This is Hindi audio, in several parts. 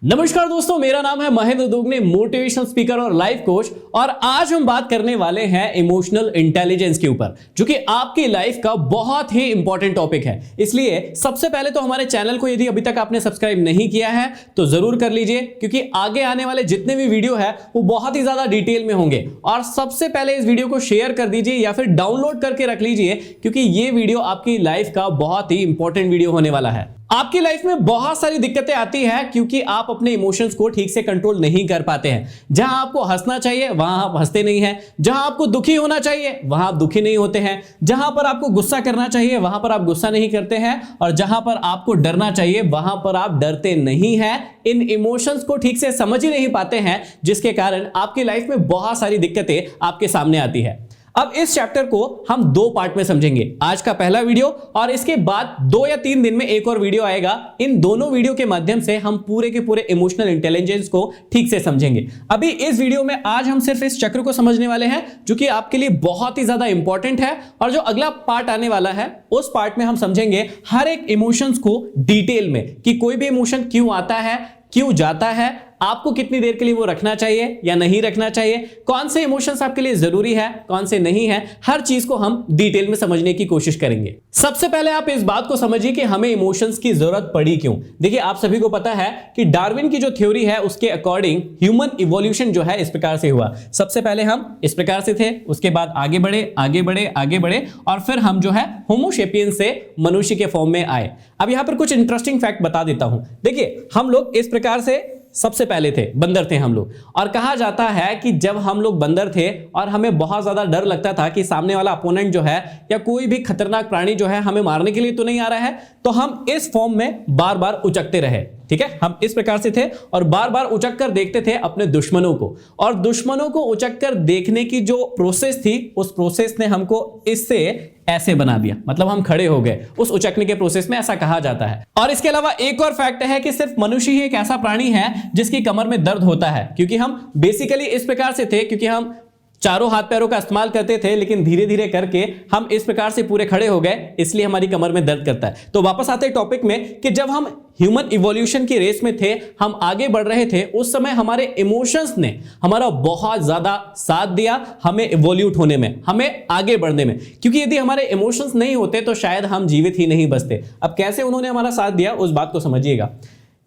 नमस्कार दोस्तों, मेरा नाम है महेंद्र दुगने, मोटिवेशनल स्पीकर और लाइफ कोच। और आज हम बात करने वाले हैं इमोशनल इंटेलिजेंस के ऊपर, जो कि आपकी लाइफ का बहुत ही इंपॉर्टेंट टॉपिक है। इसलिए सबसे पहले तो हमारे चैनल को यदि अभी तक आपने सब्सक्राइब नहीं किया है तो जरूर कर लीजिए, क्योंकि आगे आने वाले जितने भी वीडियो है वो बहुत ही ज्यादा डिटेल में होंगे। और सबसे पहले इस वीडियो को शेयर कर दीजिए या फिर डाउनलोड करके रख लीजिए, क्योंकि ये वीडियो आपकी लाइफ का बहुत ही इंपॉर्टेंट वीडियो होने वाला है। आपकी लाइफ में बहुत सारी दिक्कतें आती हैं क्योंकि आप अपने इमोशंस को ठीक से कंट्रोल नहीं कर पाते हैं। जहां आपको हंसना चाहिए वहां आप हंसते नहीं हैं, जहां आपको दुखी होना चाहिए वहां आप दुखी नहीं होते हैं, जहां पर आपको गुस्सा करना चाहिए वहां पर आप गुस्सा नहीं करते हैं, और जहां पर आपको डरना चाहिए वहां पर आप डरते नहीं हैं। इन इमोशंस को ठीक से समझ ही नहीं पाते हैं, जिसके कारण आपकी लाइफ में बहुत सारी दिक्कतें आपके सामने आती है। अब इस चैप्टर को हम दो पार्ट में समझेंगे। आज का पहला वीडियो और इसके बाद 2 या 3 दिन में एक और वीडियो आएगा। इन दोनों वीडियो के माध्यम से हम पूरे के पूरे इमोशनल इंटेलिजेंस को ठीक से समझेंगे। अभी इस वीडियो में आज हम सिर्फ इस चक्र को समझने वाले हैं, जो कि आपके लिए बहुत ही ज्यादा इंपॉर्टेंट है। और जो अगला पार्ट आने वाला है उस पार्ट में हम समझेंगे हर एक इमोशंस को डिटेल में, कि कोई भी इमोशन क्यों आता है, क्यों जाता है, आपको कितनी देर के लिए वो रखना चाहिए या नहीं रखना चाहिए, कौन से इमोशंस आपके लिए जरूरी है, कौन से नहीं है। हर चीज को हम डिटेल में समझने की कोशिश करेंगे। सबसे पहले आप इस बात को समझिए कि हमें इमोशंस की जरूरत पड़ी क्यों। देखिए, आप सभी को पता है कि डार्विन की जो थ्योरी है उसके अकॉर्डिंग ह्यूमन इवोल्यूशन जो है इस प्रकार से हुआ। सबसे पहले हम इस प्रकार से थे, उसके बाद आगे बढ़े आगे बढ़े आगे बढ़े, और फिर हम जो है होमो सेपियंस से मनुष्य के फॉर्म में आए। अब यहां पर कुछ इंटरेस्टिंग फैक्ट बता देता हूं। देखिए, हम लोग इस प्रकार से सबसे पहले थे, बंदर थे हम लोग। और कहा जाता है कि जब हम लोग बंदर थे और हमें बहुत ज्यादा डर लगता था कि सामने वाला अपोनेंट जो है या कोई भी खतरनाक प्राणी जो है हमें मारने के लिए तो नहीं आ रहा है, तो हम इस फॉर्म में बार बार उचकते रहे। ठीक है, हम इस प्रकार से थे और बार बार उचक कर देखते थे अपने दुश्मनों को। और दुश्मनों को उचक कर देखने की जो प्रोसेस थी, उस प्रोसेस ने हमको इससे ऐसे बना दिया, मतलब हम खड़े हो गए उस उचकने के प्रोसेस में, ऐसा कहा जाता है। और इसके अलावा एक और फैक्ट है कि सिर्फ मनुष्य ही एक ऐसा प्राणी है जिसकी कमर में दर्द होता है, क्योंकि हम बेसिकली इस प्रकार से थे, क्योंकि हम चारों हाथ पैरों का इस्तेमाल करते थे, लेकिन धीरे धीरे करके हम इस प्रकार से पूरे खड़े हो गए, इसलिए हमारी कमर में दर्द करता है। तो वापस आते हैं टॉपिक में कि जब हम ह्यूमन इवोल्यूशन की रेस में थे, हम आगे बढ़ रहे थे, उस समय हमारे इमोशंस ने हमारा बहुत ज्यादा साथ दिया हमें इवोल्यूट होने में, हमें आगे बढ़ने में। क्योंकि यदि हमारे इमोशंस नहीं होते तो शायद हम जीवित ही नहीं बचते। अब कैसे उन्होंने हमारा साथ दिया उस बात को समझिएगा।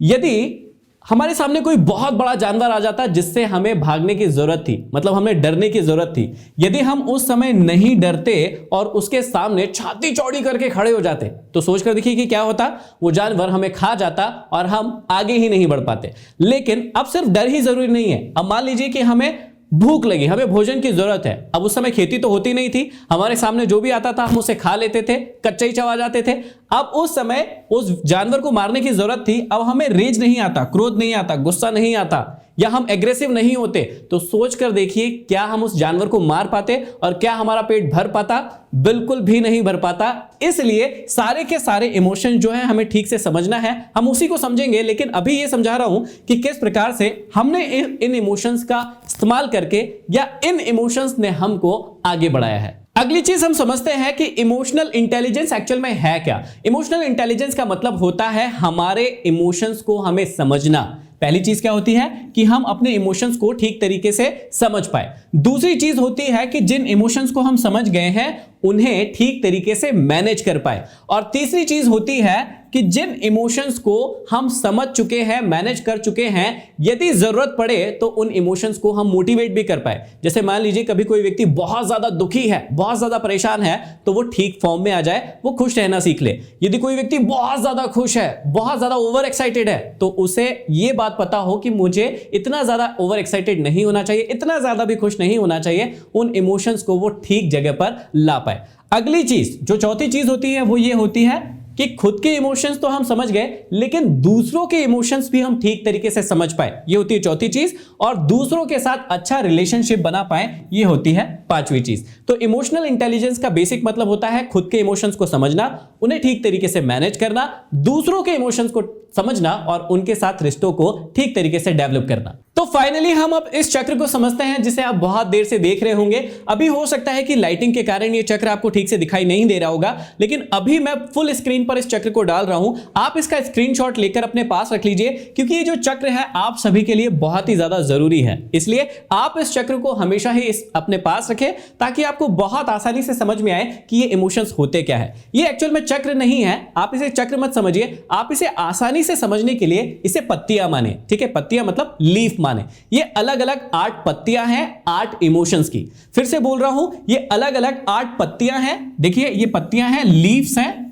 यदि हमारे सामने कोई बहुत बड़ा जानवर आ जाता जिससे हमें भागने की जरूरत थी, मतलब हमें डरने की जरूरत थी, यदि हम उस समय नहीं डरते और उसके सामने छाती चौड़ी करके खड़े हो जाते, तो सोच कर देखिए कि क्या होता। वो जानवर हमें खा जाता और हम आगे ही नहीं बढ़ पाते। लेकिन अब सिर्फ डर ही जरूरी नहीं है। अब मान लीजिए कि हमें भूख लगी, हमें भोजन की जरूरत है। अब उस समय खेती तो होती नहीं थी, हमारे सामने जो भी आता था हम उसे खा लेते थे, कच्चा ही चबा जाते थे। अब उस समय उस जानवर को मारने की जरूरत थी। अब हमें रेज नहीं आता, क्रोध नहीं आता, गुस्सा नहीं आता, या हम एग्रेसिव नहीं होते। तो सोच कर देखिए, क्या हम उस जानवर को मार पाते और क्या हमारा पेट भर पाता? बिल्कुल भी नहीं भर पाता। इसलिए सारे के सारे इमोशन जो है हमें ठीक से समझना है, हम उसी को समझेंगे। लेकिन अभी ये समझा रहा हूं कि किस प्रकार से हमने इन इमोशंस का इस्तेमाल करके या इन इमोशंस ने हमको आगे बढ़ाया है। अगली चीज हम समझते हैं कि इमोशनल इंटेलिजेंस एक्चुअल में है क्या। इमोशनल इंटेलिजेंस का मतलब होता है हमारे इमोशंस को हमें समझना। पहली चीज क्या होती है कि हम अपने इमोशंस को ठीक तरीके से समझ पाए। दूसरी चीज होती है कि जिन इमोशंस को हम समझ गए हैं उन्हें ठीक तरीके से मैनेज कर पाए। और तीसरी चीज होती है कि जिन इमोशंस को हम समझ चुके हैं, मैनेज कर चुके हैं, यदि जरूरत पड़े तो उन इमोशंस को हम मोटिवेट भी कर पाए। जैसे मान लीजिए कभी कोई व्यक्ति बहुत ज्यादा दुखी है, बहुत ज्यादा परेशान है, तो वो ठीक फॉर्म में आ जाए, वो खुश रहना सीख ले। यदि कोई व्यक्ति बहुत ज्यादा खुश है, बहुत ज्यादा ओवर एक्साइटेड है, तो उसे ये बात पता हो कि मुझे इतना ज्यादा ओवर एक्साइटेड नहीं होना चाहिए, इतना ज्यादा भी खुश नहीं होना चाहिए। उन इमोशंस को वो ठीक जगह पर ला पाए। अगली चीज, जो चौथी चीज होती है, वो ये होती है कि खुद के इमोशंस तो हम समझ गए, लेकिन दूसरों के इमोशंस भी हम ठीक तरीके से समझ पाए, ये होती है चौथी चीज। और दूसरों के साथ अच्छा रिलेशनशिप बना पाए, ये होती है पांचवी चीज। तो इमोशनल इंटेलिजेंस का बेसिक मतलब होता है खुद के इमोशंस को समझना, उन्हें ठीक तरीके से मैनेज करना, दूसरों के इमोशंस को समझना और उनके साथ रिश्तों को ठीक तरीके से डेवलप करना। तो फाइनली हम अब इस चक्र को समझते हैं जिसे आप बहुत देर से देख रहे होंगे। अभी हो सकता है कि लाइटिंग के कारण ये चक्र आपको ठीक से दिखाई नहीं दे रहा होगा, लेकिन अभी मैं फुल स्क्रीन पर इस चक्र को डाल रहा हूं। आप इसका स्क्रीनशॉट लेकर अपने पास रख लीजिए, क्योंकि ये जो चक्र है आप सभी के लिए बहुत ही ज्यादा जरूरी है। इसलिए आप इस चक्र को हमेशा ही अपने पास रखें, ताकि आपको बहुत आसानी से समझ में आए कि ये इमोशंस होते क्या है। ये एक्चुअल में चक्र नहीं है, आप इसे चक्र मत समझिए, आप इसे आसानी से समझने के लिए इसे पत्तियां माने। ठीक है, पत्तियां मतलब लीफ माने। ये अलग अलग 8 पत्तियां हैं 8 इमोशंस की। फिर से बोल रहा हूं, ये अलग अलग 8 पत्तियां हैं। देखिए ये पत्तियां हैं, लीव्स हैं,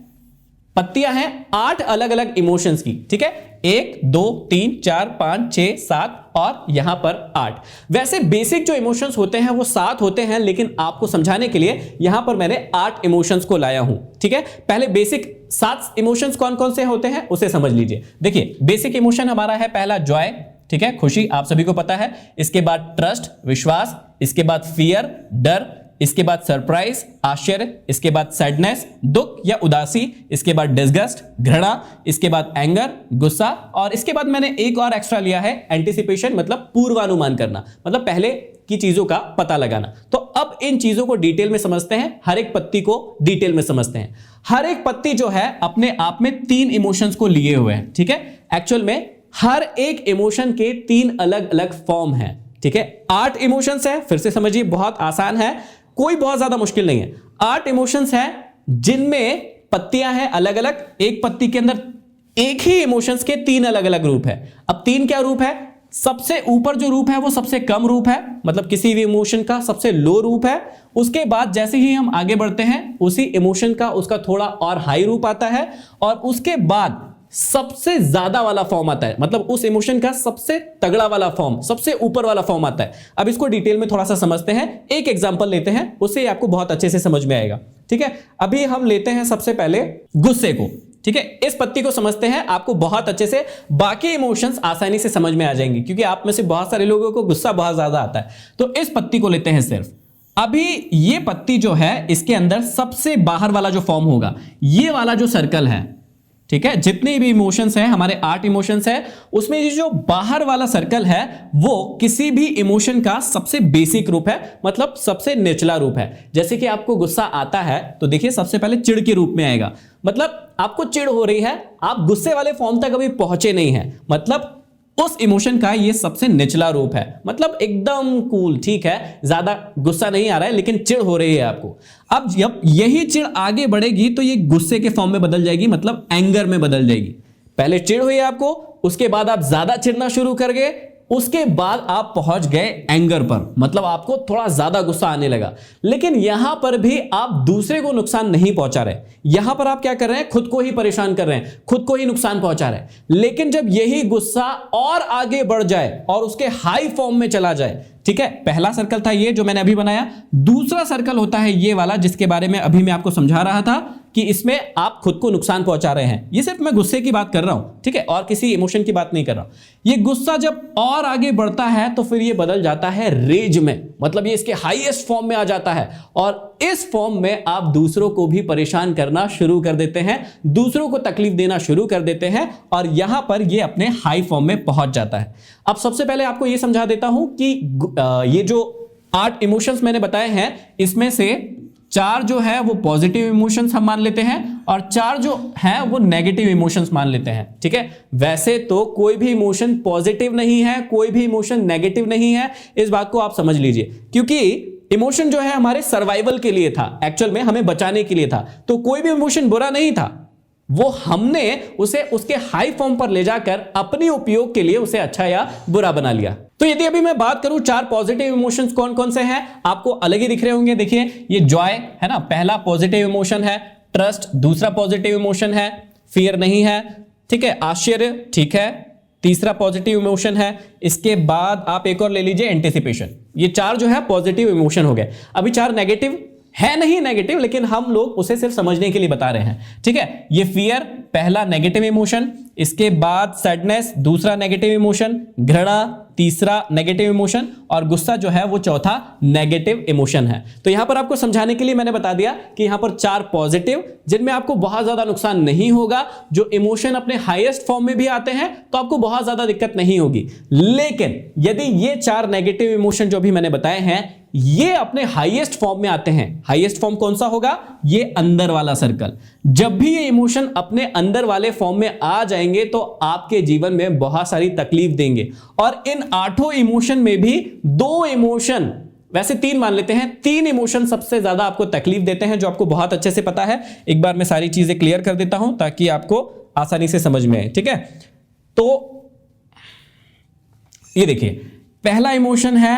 पत्तियां हैं 8 अलग अलग इमोशंस की। ठीक है, 1 2 3 4 5 6 7 और यहां पर 8। वैसे बेसिक जो इमोशंस होते हैं वो 7 होते हैं, लेकिन आपको समझाने के लिए यहां पर मैंने 8 इमोशंस को लाया हूं। ठीक है, पहले बेसिक 7 इमोशंस कौन कौन से होते हैं उसे समझ लीजिए। देखिए बेसिक इमोशन हमारा है पहला जॉय, ठीक है, खुशी, आप सभी को पता है। इसके बाद ट्रस्ट, विश्वास, इसके बाद फियर, डर, इसके बाद सरप्राइज, आश्चर्य, इसके बाद सैडनेस, दुख या उदासी, इसके बाद डिसगस्ट, घृणा, इसके बाद एंगर, गुस्सा, और इसके बाद मैंने एक और एक्स्ट्रा लिया है एंटिसिपेशन, मतलब पूर्वानुमान करना, मतलब पहले की चीजों का पता लगाना। तो अब इन चीजों को डिटेल में समझते हैं, हर एक पत्ती को डिटेल में समझते हैं। हर एक पत्ती जो है अपने आप में 3 इमोशंस को लिए हुए है। ठीक है, एक्चुअल में हर एक इमोशन के 3 अलग अलग फॉर्म हैं। ठीक है, 8 इमोशंस है, फिर से समझिए बहुत आसान है, कोई बहुत ज्यादा मुश्किल नहीं है। 8 इमोशंस हैं जिनमें पत्तियां हैं अलग अलग, एक पत्ती के अंदर एक ही इमोशंस के 3 अलग अलग रूप है। अब 3 क्या रूप है? सबसे ऊपर जो रूप है वो सबसे कम रूप है, मतलब किसी भी इमोशन का सबसे लो रूप है। उसके बाद जैसे ही हम आगे बढ़ते हैं उसी इमोशन का उसका थोड़ा और हाई रूप आता है, और उसके बाद सबसे ज्यादा वाला फॉर्म आता है, मतलब उस इमोशन का सबसे तगड़ा वाला फॉर्म, सबसे ऊपर वाला फॉर्म आता है। अब इसको डिटेल में थोड़ा सा समझते हैं, एक एग्जांपल लेते हैं, उससे आपको बहुत अच्छे से समझ में आएगा। ठीक है, अभी हम लेते हैं सबसे पहले गुस्से को। ठीक है, इस पत्ती को समझते हैं, आपको बहुत अच्छे से बाकी इमोशंस आसानी से समझ में आ जाएंगे, क्योंकि आप में से बहुत सारे लोगों को गुस्सा बहुत ज्यादा आता है। तो इस पत्ती को लेते हैं सिर्फ। अभी ये पत्ती जो है इसके अंदर सबसे बाहर वाला जो फॉर्म होगा, ये वाला जो सर्कल है, ठीक है, जितने भी इमोशंस हैं, हमारे 8 इमोशंस हैं, उसमें ये जो बाहर वाला सर्कल है वो किसी भी इमोशन का सबसे बेसिक रूप है, मतलब सबसे निचला रूप है। जैसे कि आपको गुस्सा आता है तो देखिए सबसे पहले चिढ़ के रूप में आएगा, मतलब आपको चिढ़ हो रही है, आप गुस्से वाले फॉर्म तक अभी पहुंचे नहीं है, मतलब उस इमोशन का ये सबसे निचला रूप है, मतलब एकदम कूल, ठीक है, ज्यादा गुस्सा नहीं आ रहा है लेकिन चिढ़ हो रही है आपको। अब जब यही चिढ़ आगे बढ़ेगी तो ये गुस्से के फॉर्म में बदल जाएगी, मतलब एंगर में बदल जाएगी। पहले चिढ़ हुई आपको, उसके बाद आप ज्यादा चिढ़ना शुरू कर गए, उसके बाद आप पहुंच गए एंगर पर, मतलब आपको थोड़ा ज्यादा गुस्सा आने लगा। लेकिन यहां पर भी आप दूसरे को नुकसान नहीं पहुंचा रहे, यहां पर आप क्या कर रहे हैं, खुद को ही परेशान कर रहे हैं, खुद को ही नुकसान पहुंचा रहे हैं। लेकिन जब यही गुस्सा और आगे बढ़ जाए और उसके हाई फॉर्म में चला जाए, ठीक है, पहला सर्कल था ये जो मैंने अभी बनाया, दूसरा सर्कल होता है ये वाला जिसके बारे में अभी मैं आपको समझा रहा था कि इसमें आप खुद को नुकसान पहुंचा रहे हैं। ये सिर्फ मैं गुस्से की बात कर रहा हूं, ठीक है, और किसी इमोशन की बात नहीं कर रहा हूं। ये गुस्सा जब और आगे बढ़ता है तो फिर ये बदल जाता है रेज में, मतलब ये इसके हाईएस्ट फॉर्म में आ जाता है, और इस फॉर्म में आप दूसरों को भी परेशान करना शुरू कर देते हैं, दूसरों को तकलीफ देना शुरू कर देते हैं, और यहां पर ये अपने हाई फॉर्म में पहुंच जाता है। अब सबसे पहले आपको ये समझा देता हूं कि ये जो 8 इमोशंस मैंने बताए हैं, इसमें से 4 जो है वो पॉजिटिव इमोशंस हम मान लेते हैं, और 4 जो है वो नेगेटिव इमोशंस मान लेते हैं। ठीक है, वैसे तो कोई भी इमोशन पॉजिटिव नहीं है, कोई भी इमोशन नेगेटिव नहीं है, इस बात को आप समझ लीजिए, क्योंकि इमोशन जो है हमारे सर्वाइवल के लिए था, एक्चुअल में हमें बचाने के लिए था। तो कोई भी इमोशन बुरा नहीं था, वो हमने उसे उसके हाई फॉर्म पर ले जाकर अपने उपयोग के लिए उसे अच्छा या बुरा बना लिया। तो यदि अभी मैं बात करूं 4 पॉजिटिव इमोशंस कौन कौन से हैं, आपको अलग ही दिख रहे होंगे। देखिए ये जॉय है ना, पहला पॉजिटिव इमोशन है, ट्रस्ट दूसरा पॉजिटिव इमोशन है, फियर नहीं है, ठीक है, आश्चर्य ठीक है, तीसरा पॉजिटिव इमोशन है। इसके बाद आप एक और ले लीजिए एंटिसिपेशन। ये 4 जो है पॉजिटिव इमोशन हो गए। अभी 4 नेगेटिव है नहीं नेगेटिव, लेकिन हम लोग उसे सिर्फ समझने के लिए बता रहे हैं, ठीक है। ये फियर पहला नेगेटिव इमोशन, इसके बाद सैडनेस दूसरा नेगेटिव इमोशन, घृणा तीसरा नेगेटिव इमोशन, और गुस्सा जो है वो चौथा नेगेटिव इमोशन है। तो यहां पर आपको समझाने के लिए मैंने बता दिया कि यहां पर 4 पॉजिटिव, जिनमें आपको बहुत ज्यादा नुकसान नहीं होगा, जो इमोशन अपने हाईएस्ट फॉर्म में भी आते हैं तो आपको बहुत ज्यादा दिक्कत नहीं होगी। लेकिन यदि ये 4 नेगेटिव इमोशन जो भी मैंने बताए हैं ये अपने हाईएस्ट फॉर्म में आते हैं, हाईएस्ट फॉर्म कौन सा होगा? ये अंदर वाला सर्कल। जब भी ये इमोशन अपने अंदर वाले फॉर्म में आ जाएंगे तो आपके जीवन में बहुत सारी तकलीफ देंगे। और इन 8 इमोशन में भी 2 इमोशन, वैसे 3 मान लेते हैं, 3 इमोशन सबसे ज्यादा आपको तकलीफ देते हैं, जो आपको बहुत अच्छे से पता है। एक बार मैं सारी चीजें क्लियर कर देता हूं ताकि आपको आसानी से समझ में आए, ठीक है। तो ये देखिए, पहला इमोशन है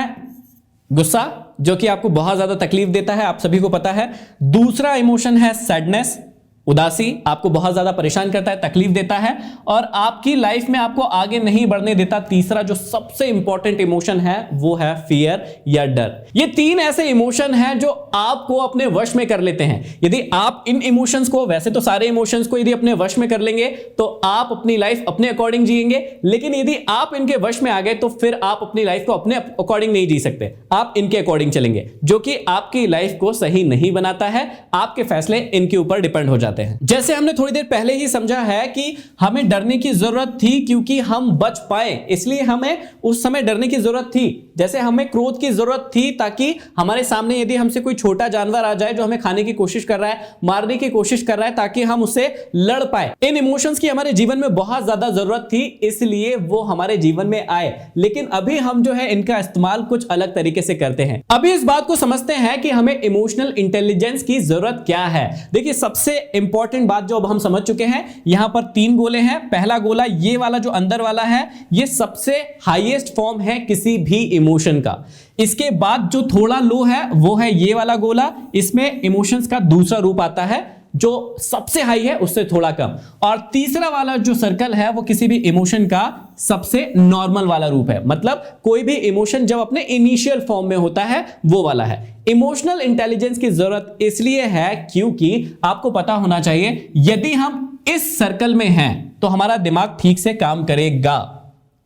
गुस्सा, जो कि आपको बहुत ज्यादा तकलीफ देता है, आप सभी को पता है। दूसरा इमोशन है सैडनेस, उदासी, आपको बहुत ज्यादा परेशान करता है, तकलीफ देता है और आपकी लाइफ में आपको आगे नहीं बढ़ने देता। तीसरा जो सबसे इंपॉर्टेंट इमोशन है वो है फियर या डर। ये 3 ऐसे इमोशन हैं जो आपको अपने वश में कर लेते हैं। यदि आप इन इमोशंस को, वैसे तो सारे इमोशंस को यदि अपने वश में कर लेंगे तो आप अपनी लाइफ अपने अकॉर्डिंग जिएंगे, लेकिन यदि आप इनके वश में आ गए तो फिर आप अपनी लाइफ को अपने अकॉर्डिंग नहीं जी सकते, आप इनके अकॉर्डिंग चलेंगे, जो कि आपकी लाइफ को सही नहीं बनाता है। आपके फैसले इनके ऊपर डिपेंड हो जाते हैं। जैसे हमने थोड़ी देर पहले ही समझा है कि हमें डरने की जरूरत थी क्योंकि हम बच पाए, इसलिए हमें उस समय डरने की जरूरत थी। जैसे हमें क्रोध की जरूरत थी ताकि हमारे सामने यदि हमसे कोई छोटा जानवर आ जाए जो हमें खाने की कोशिश कर रहा है, मारने की कोशिश कर रहा है, ताकि हम उससे लड़ पाए। इन इमोशंस की हमारे जीवन में बहुत ज्यादा जरूरत थी, इसलिए वो हमारे जीवन में आए। लेकिन अभी हम जो है इनका इस्तेमाल कुछ अलग तरीके से करते हैं। अभी इस बात को समझते हैं कि हमें इमोशनल इंटेलिजेंस की जरूरत क्या है। देखिए, सबसे इंपॉर्टेंट बात जो अब हम समझ चुके हैं, यहां पर 3 गोले हैं। पहला गोला ये वाला जो अंदर वाला है, ये सबसे हाईएस्ट फॉर्म है किसी भी इमोशन का। इसके बाद जो थोड़ा लो है वो है ये वाला गोला, इसमें इमोशंस का दूसरा रूप आता है जो सबसे हाई है उससे थोड़ा कम। और तीसरा वाला जो सर्कल है वो किसी भी इमोशन का सबसे नॉर्मल वाला रूप है। मतलब कोई भी इमोशन जब अपने इनिशियल फॉर्म में होता है वो वाला है। इमोशनल इंटेलिजेंस की जरूरत इसलिए है क्योंकि आपको पता होना चाहिए, यदि हम इस सर्कल में हैं तो हमारा दिमाग ठीक से काम करेगा,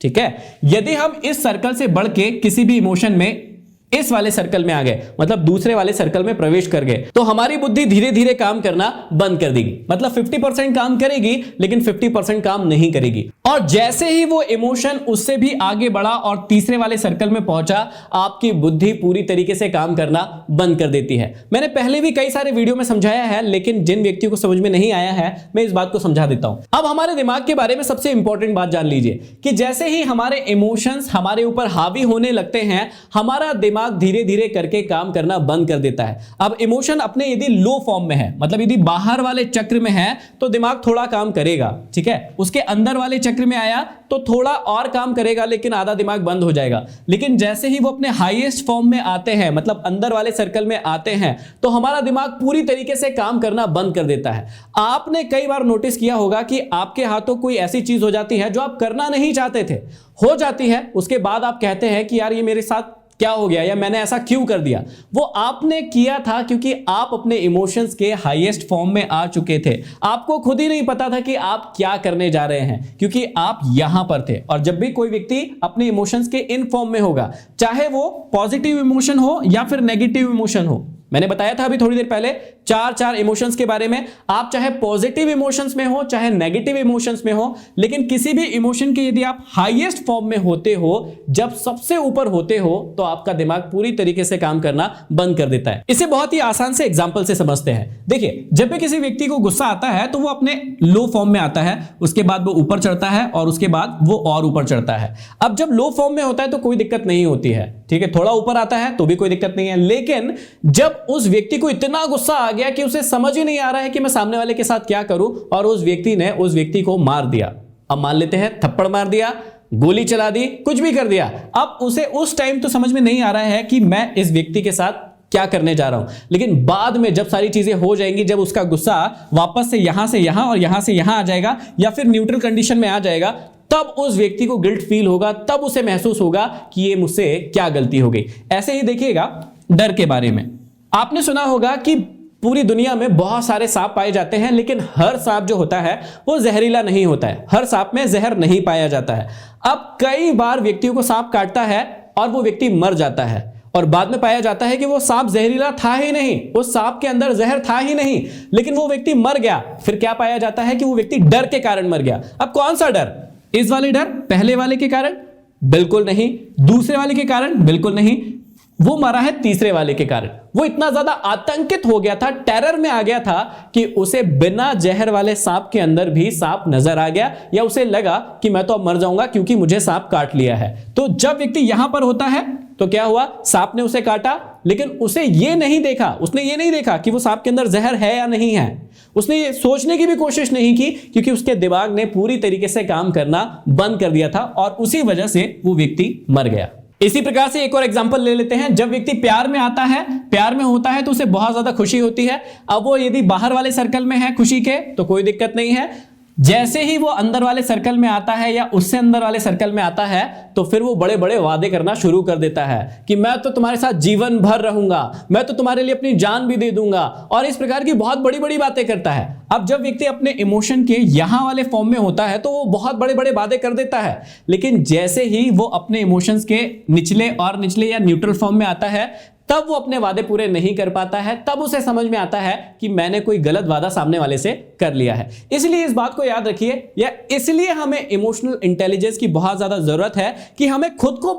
ठीक है। यदि हम इस सर्कल से बढ़ के किसी भी इमोशन में इस वाले सर्कल में आ गए, मतलब दूसरे वाले सर्कल में प्रवेश कर गए, तो हमारी बुद्धि धीरे धीरे काम करना बंद कर देगी। मतलब 50% काम करेगी लेकिन 50% काम नहीं करेगी। और जैसे ही वो इमोशन उससे भी आगे बढ़ा और तीसरे वाले सर्कल में पहुंचा, आपकी बुद्धि पूरी तरीके से काम करना बंद कर देती है। मैंने पहले भी कई सारे वीडियो में समझाया है, लेकिन जिन व्यक्तियों को समझ में नहीं आया है मैं इस बात को समझा देता हूं। अब हमारे दिमाग के बारे में सबसे इंपॉर्टेंट बात जान लीजिए कि जैसे ही हमारे इमोशंस हमारे ऊपर हावी होने लगते हैं, हमारा दिमाग धीरे धीरे करके काम करना बंद कर देता है। अब इमोशन अपने यदि लो फॉर्म में है, मतलब यदि बाहर वाले चक्र में है तो दिमाग थोड़ा काम करेगा, ठीक है। उसके अंदर वाले चक्र में आया तो थोड़ा और काम करेगा, लेकिन आधा दिमाग बंद हो जाएगा। लेकिन जैसे ही वो अपने हाईएस्ट फॉर्म में आते हैं, मतलब अंदर वाले सर्कल में आते हैं, तो हमारा दिमाग पूरी तरीके से काम करना बंद कर देता है। आपने कई बार नोटिस किया होगा कि आपके हाथों कोई ऐसी चीज हो जाती है जो आप करना नहीं चाहते थे, हो जाती है, उसके बाद आप कहते हैं कि यार ये मेरे साथ क्या हो गया या मैंने ऐसा क्यों कर दिया। वो आपने किया था क्योंकि आप अपने इमोशंस के हाईएस्ट फॉर्म में आ चुके थे। आपको खुद ही नहीं पता था कि आप क्या करने जा रहे हैं, क्योंकि आप यहां पर थे। और जब भी कोई व्यक्ति अपने इमोशंस के इन फॉर्म में होगा, चाहे वो पॉजिटिव इमोशन हो या फिर नेगेटिव इमोशन हो, मैंने बताया था अभी थोड़ी देर पहले 4 इमोशंस के बारे में। आप चाहे पॉजिटिव इमोशंस में हो चाहे नेगेटिव इमोशंस में हो, लेकिन किसी भी इमोशन के यदि आप हाईएस्ट फॉर्म में होते हो, जब सबसे ऊपर होते हो, तो आपका दिमाग पूरी तरीके से काम करना बंद कर देता है। इसे बहुत ही आसान से एग्जांपल से समझते हैं। देखिए, जब भी किसी व्यक्ति को गुस्सा आता है तो वो अपने लो फॉर्म में आता है, उसके बाद वो ऊपर चढ़ता है और उसके बाद वो और ऊपर चढ़ता है। अब जब लो फॉर्म में होता है तो कोई दिक्कत नहीं होती है, ठीक है। थोड़ा ऊपर आता है तो भी कोई दिक्कत नहीं है। लेकिन जब उस व्यक्ति को इतना गुस्सा आ गया कि उसे समझ ही नहीं आ रहा है कि मैं सामने वाले के साथ क्या करूं, और उस व्यक्ति ने उस व्यक्ति को मार दिया, अब मान लेते हैं थप्पड़ मार दिया, गोली चला दी, कुछ भी कर दिया, अब उसे उस टाइम तो समझ में नहीं आ रहा है कि मैं इस व्यक्ति के साथ क्या करने जा रहा हूं। लेकिन बाद में जब सारी चीजें हो जाएंगी, जब उसका गुस्सा वापस से यहां और यहां से यहां आ जाएगा या फिर न्यूट्रल कंडीशन में आ जाएगा, तब उस व्यक्ति को गिल्ट फील होगा, तब उसे महसूस होगा कि ये मुझसे क्या गलती हो गई। ऐसे ही देखिएगा डर के बारे में। आपने सुना होगा कि पूरी दुनिया में बहुत सारे सांप पाए जाते हैं, लेकिन हर सांप जो होता है वो जहरीला नहीं होता है, हर सांप में जहर नहीं पाया जाता है। अब कई बार व्यक्तियों को सांप काटता है और वो व्यक्ति मर जाता है, और बाद में पाया जाता है कि वो सांप जहरीला था ही नहीं, उस सांप के अंदर जहर था ही नहीं, लेकिन वो व्यक्ति मर गया। फिर क्या पाया जाता है कि वो व्यक्ति डर के कारण मर गया। अब कौन सा डर? इस वाले डर, पहले वाले के कारण? बिल्कुल नहीं। दूसरे वाले के कारण? बिल्कुल नहीं। वो मरा है तीसरे वाले के कारण। वो इतना ज्यादा आतंकित हो गया था, टेरर में आ गया था कि उसे बिना जहर वाले सांप के अंदर भी सांप नजर आ गया, या उसे लगा कि मैं तो अब मर जाऊंगा क्योंकि मुझे सांप काट लिया है। तो जब व्यक्ति यहां पर होता है तो क्या हुआ? सांप ने उसे काटा, लेकिन उसे ये नहीं देखा, उसने ये नहीं देखा कि वो सांप के अंदर जहर है या नहीं है। उसने ये सोचने की भी कोशिश नहीं की, क्योंकि उसके दिमाग ने पूरी तरीके से काम करना बंद कर दिया था, और उसी वजह से वो व्यक्ति मर गया। इसी प्रकार से एक और एग्जांपल ले लेते हैं। जब व्यक्ति प्यार में आता है, प्यार में होता है, तो उसे बहुत ज्यादा खुशी होती है। अब वो यदि बाहर वाले सर्कल में है खुशी के तो कोई दिक्कत नहीं है। जैसे ही वो अंदर वाले सर्कल में आता है या उससे अंदर वाले सर्कल में आता है, तो फिर वो बड़े बड़े वादे करना शुरू कर देता है कि मैं तो तुम्हारे साथ जीवन भर रहूंगा, मैं तो तुम्हारे लिए अपनी जान भी दे दूंगा, और इस प्रकार की बहुत बड़ी बड़ी बातें करता है। अब जब व्यक्ति अपने इमोशन के यहां वाले फॉर्म में होता है तो वो बहुत बड़े बड़े वादे कर देता है, लेकिन जैसे ही वो अपने इमोशंस के निचले या न्यूट्रल फॉर्म में आता है, तब वो अपने वादे पूरे नहीं कर पाता है। तब उसे समझ में आता है कि मैंने कोई गलत वादा सामने वाले से कर लिया है। इसलिए इस बात को याद रखिए, या इसलिए हमें इमोशनल इंटेलिजेंस की बहुत ज्यादा जरूरत है कि हमें खुद को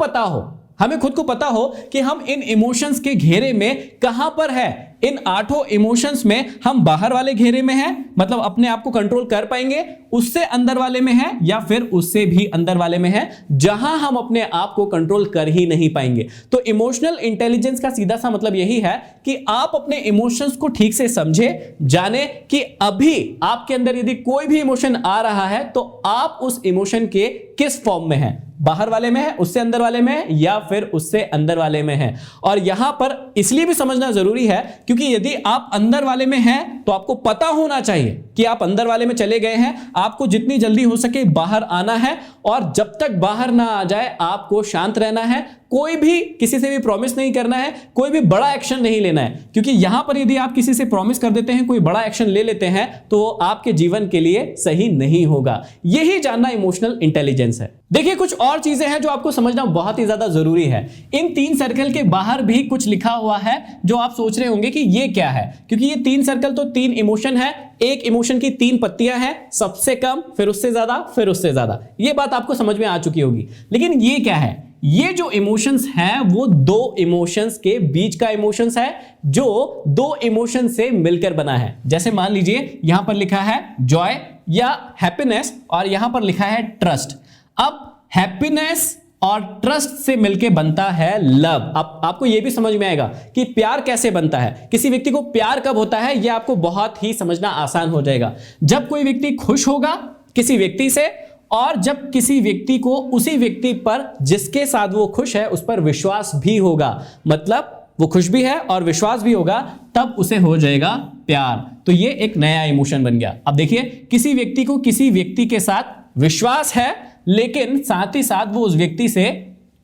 पता हो कि हम इन इमोशंस के घेरे में कहां पर है। इन 8 इमोशंस में हम बाहर वाले घेरे में हैं, मतलब अपने आप को कंट्रोल कर पाएंगे, उससे अंदर वाले में है, या फिर उससे भी अंदर वाले में है जहां हम अपने आप को कंट्रोल कर ही नहीं पाएंगे। तो इमोशनल इंटेलिजेंस का सीधा सा मतलब यही है कि आप अपने इमोशंस को ठीक से समझे, जाने कि अभी आपके अंदर यदि कोई भी इमोशन आ रहा है तो आप उस इमोशन के किस फॉर्म में है, बाहर वाले में है, उससे अंदर वाले में है, या फिर उससे अंदर वाले में है। और यहां पर इसलिए भी समझना जरूरी है क्योंकि यदि आप अंदर वाले में हैं तो आपको पता होना चाहिए कि आप अंदर वाले में चले गए हैं, आपको जितनी जल्दी हो सके बाहर आना है, और जब तक बाहर ना आ जाए आपको शांत रहना है, कोई भी किसी से भी प्रॉमिस नहीं करना है, कोई भी बड़ा एक्शन नहीं लेना है, क्योंकि यहां पर यदि आप किसी से प्रॉमिस कर देते हैं, कोई बड़ा एक्शन ले लेते हैं, तो वो आपके जीवन के लिए सही नहीं होगा। यही जानना इमोशनल इंटेलिजेंस है। देखिए, कुछ और चीजें हैं जो आपको समझना बहुत ही ज्यादा जरूरी है। इन 3 सर्कल के बाहर भी कुछ लिखा हुआ है जो आप सोच रहे होंगे कि ये क्या है, क्योंकि ये 3 सर्कल तो 3 इमोशन है, एक इमोशन की 3 पत्तियां हैं, सबसे कम, फिर उससे ज्यादा, फिर उससे ज्यादा। ये बात आपको समझ में आ चुकी होगी। लेकिन ये क्या है? ये जो इमोशंस हैं वो 2 इमोशंस के बीच का इमोशंस है, जो 2 इमोशन से मिलकर बना है। जैसे मान लीजिए यहां पर लिखा है जॉय या हैप्पीनेस, और यहां पर लिखा है ट्रस्ट। अब हैप्पीनेस और ट्रस्ट से मिलकर बनता है लव। अब आपको यह भी समझ में आएगा कि प्यार कैसे बनता है, किसी व्यक्ति को प्यार कब होता है, यह आपको बहुत ही समझना आसान हो जाएगा। जब कोई व्यक्ति खुश होगा किसी व्यक्ति से, और जब किसी व्यक्ति को उसी व्यक्ति पर जिसके साथ वो खुश है उस पर विश्वास भी होगा, मतलब वो खुश भी है और विश्वास भी होगा, तब उसे हो जाएगा प्यार। तो ये एक नया इमोशन बन गया। अब देखिए, किसी व्यक्ति को किसी व्यक्ति के साथ विश्वास है, लेकिन साथ ही साथ वो उस व्यक्ति से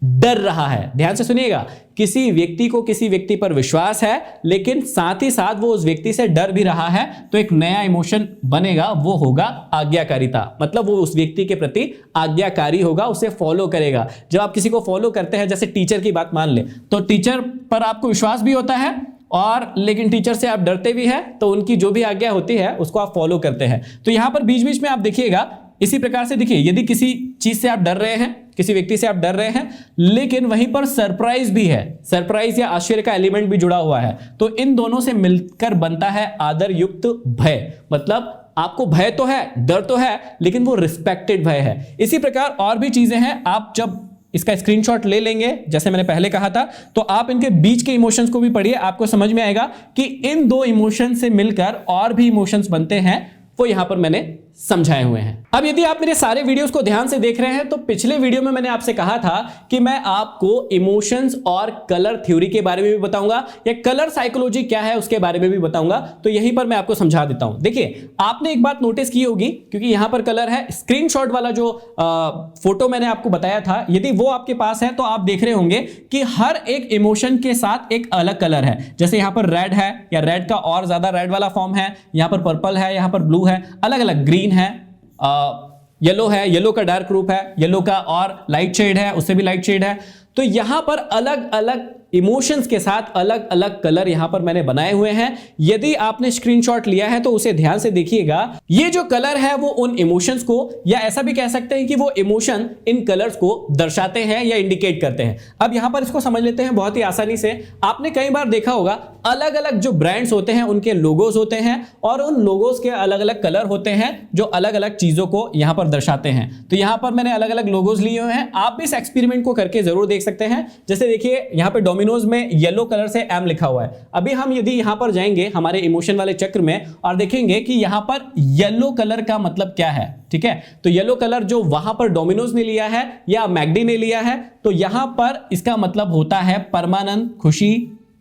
डर रहा है। ध्यान से सुनिएगा, किसी व्यक्ति को किसी व्यक्ति पर विश्वास है, लेकिन साथ ही साथ वो उस व्यक्ति से डर भी रहा है, तो एक नया इमोशन बनेगा, वो होगा आज्ञाकारिता। मतलब वो उस व्यक्ति के प्रति आज्ञाकारी होगा, उसे फॉलो करेगा। जब आप किसी को फॉलो करते हैं, जैसे टीचर की बात मान ले, तो टीचर पर आपको विश्वास भी होता है, और लेकिन टीचर से आप डरते भी हैं, तो उनकी जो भी आज्ञा होती है उसको आप फॉलो करते हैं। तो यहां पर बीच बीच में आप देखिएगा, इसी प्रकार से देखिए, यदि किसी चीज से आप डर रहे हैं, किसी व्यक्ति से आप डर रहे हैं, लेकिन वहीं पर सरप्राइज भी है, सरप्राइज या आश्चर्य का एलिमेंट भी जुड़ा हुआ है, तो इन दोनों से मिलकर बनता है आदर युक्त भय। मतलब आपको भय तो है, डर तो है, लेकिन वो रिस्पेक्टेड भय है। इसी प्रकार और भी चीजें हैं। आप जब इसका स्क्रीनशॉट ले लेंगे, जैसे मैंने पहले कहा था, तो आप इनके बीच के इमोशंस को भी पढ़िए, आपको समझ में आएगा कि इन 2 इमोशंस से मिलकर और भी इमोशंस बनते हैं, वो यहां पर मैंने समझाए हुए हैं। अब यदि आप मेरे सारे वीडियोस को ध्यान से देख रहे हैं तो पिछले वीडियो में मैंने आपसे कहा था कि मैं आपको इमोशंस और कलर थ्योरी के बारे में भी बताऊंगा या कलर साइकोलॉजी क्या है उसके बारे में भी बताऊंगा। तो यहीं पर मैं आपको समझा देता हूं। देखिए, आपने एक बात नोटिस की होगी, क्योंकि यहां पर कलर है, स्क्रीनशॉट वाला जो फोटो मैंने आपको बताया था, यदि वो आपके पास है तो आप देख रहे होंगे कि हर एक इमोशन के साथ एक अलग कलर है। जैसे यहां पर रेड है या रेड का और ज्यादा रेड वाला फॉर्म है, यहां पर पर्पल है, यहां पर ब्लू है, अलग अलग, ग्रीन है, येलो है, येलो का डार्क ग्रुप है, येलो का और लाइट शेड है, उससे भी लाइट शेड है। तो यहां पर अलग अलग इमोशंस के साथ अलग अलग कलर यहां पर मैंने बनाए हुए हैं। यदि आपने स्क्रीनशॉट लिया है तो उसे ध्यान से देखिएगा। ये जो कलर है वो उन इमोशंस को, या ऐसा भी कह सकते हैं कि वो इमोशन इन कलर्स को दर्शाते हैं या इंडिकेट करते हैं। अब यहां पर इसको समझ लेते हैं बहुत ही आसानी से। आपने कई बार देखा होगा अलग अलग जो ब्रांड्स होते हैं उनके लोगोज होते हैं और उन लोगोज के अलग अलग कलर होते हैं जो अलग अलग चीजों को यहां पर दर्शाते हैं। तो यहां पर मैंने अलग अलग लोगोज लिए हुए हैं। आप भी इस एक्सपेरिमेंट को करके जरूर देख सकते हैं। जैसे देखिए, यहां पर डोमिनोज में येलो कलर से एम लिखा हुआ है। अभी हम यदि यहां पर जाएंगे हमारे इमोशन वाले चक्र में और देखेंगे कि यहां पर येलो कलर का मतलब क्या है, ठीक है। तो येलो कलर जो वहां पर डोमिनोज ने लिया है या मैकडी ने लिया है, तो यहां पर इसका मतलब होता है परमानंद, खुशी,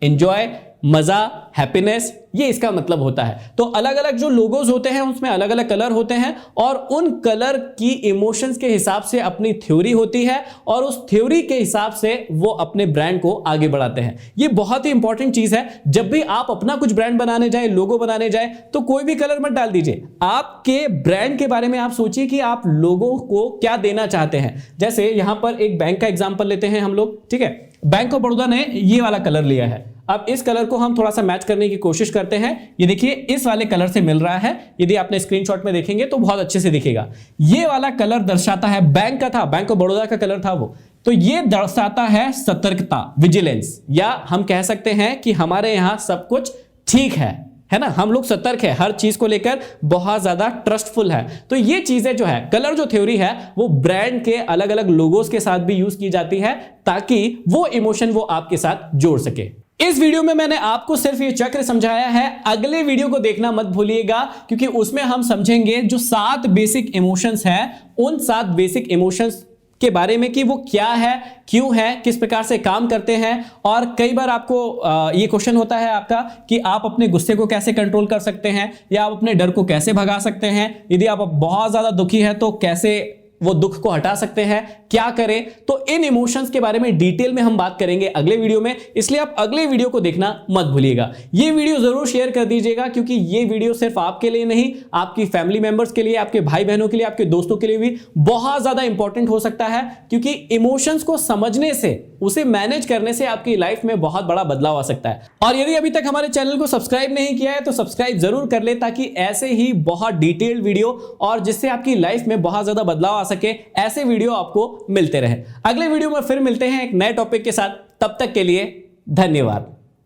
एंजॉय, मजा, हैप्पीनेस, ये इसका मतलब होता है। तो अलग अलग जो लोगोज होते हैं उसमें अलग अलग कलर होते हैं और उन कलर की इमोशंस के हिसाब से अपनी थ्योरी होती है और उस थ्योरी के हिसाब से वो अपने ब्रांड को आगे बढ़ाते हैं। ये बहुत ही इंपॉर्टेंट चीज है। जब भी आप अपना कुछ ब्रांड बनाने जाए, लोगो बनाने जाए, तो कोई भी कलर मत डाल दीजिए। आपके ब्रांड के बारे में आप सोचिए कि आप लोगों को क्या देना चाहते हैं। जैसे यहां पर एक बैंक का एग्जांपल लेते हैं हम लोग, ठीक है। बैंक ऑफ बड़ौदा ने ये वाला कलर लिया है। अब इस कलर को हम थोड़ा सा मैच करने की कोशिश करते हैं। ये देखिए, इस वाले कलर से मिल रहा है। यदि आपने स्क्रीनशॉट में देखेंगे तो बहुत अच्छे से दिखेगा। ये वाला कलर दर्शाता है, बैंक का था, बैंक ऑफ बड़ौदा का कलर था वो, तो ये दर्शाता है सतर्कता, विजिलेंस, या हम कह सकते हैं कि हमारे यहां सब कुछ ठीक है ना, हम लोग सतर्क है, हर चीज को लेकर बहुत ज्यादा ट्रस्टफुल है। तो ये चीजें जो है, कलर जो थ्योरी है, वो ब्रांड के अलग अलग लोगोस के साथ भी यूज की जाती है ताकि वो इमोशन वो आपके साथ जोड़ सके। इस वीडियो में मैंने आपको सिर्फ ये चक्र समझाया है। अगले वीडियो को देखना मत भूलिएगा, क्योंकि उसमें हम समझेंगे जो 7 बेसिक इमोशंस हैं, उन 7 बेसिक इमोशंस के बारे में कि वो क्या है, क्यों है, किस प्रकार से काम करते हैं। और कई बार आपको ये क्वेश्चन होता है आपका कि आप अपने गुस्से को कैसे कंट्रोल कर सकते हैं या आप अपने डर को कैसे भगा सकते हैं। यदि आप बहुत ज्यादा दुखी है तो कैसे वो दुख को हटा सकते हैं, क्या करें। तो इन इमोशंस के बारे में डिटेल में हम बात करेंगे अगले वीडियो में, इसलिए आप अगले वीडियो को देखना मत भूलिएगा। ये वीडियो जरूर शेयर कर दीजिएगा, क्योंकि ये वीडियो सिर्फ आपके लिए नहीं, आपकी फैमिली मेंबर्स के लिए, आपके भाई बहनों के लिए, आपके दोस्तों के लिए भी बहुत ज्यादा इंपॉर्टेंट हो सकता है। क्योंकि इमोशंस को समझने से, उसे मैनेज करने से आपकी लाइफ में बहुत बड़ा बदलाव आ सकता है। और यदि अभी तक हमारे चैनल को सब्सक्राइब नहीं किया है तो सब्सक्राइब जरूर कर ले, ताकि ऐसे ही बहुत डिटेल्ड वीडियो और जिससे आपकी लाइफ में बहुत ज्यादा बदलाव आ सके, ऐसे वीडियो आपको मिलते रहे। अगले वीडियो में फिर मिलते हैं एक नए टॉपिक के साथ। तब तक के लिए धन्यवाद।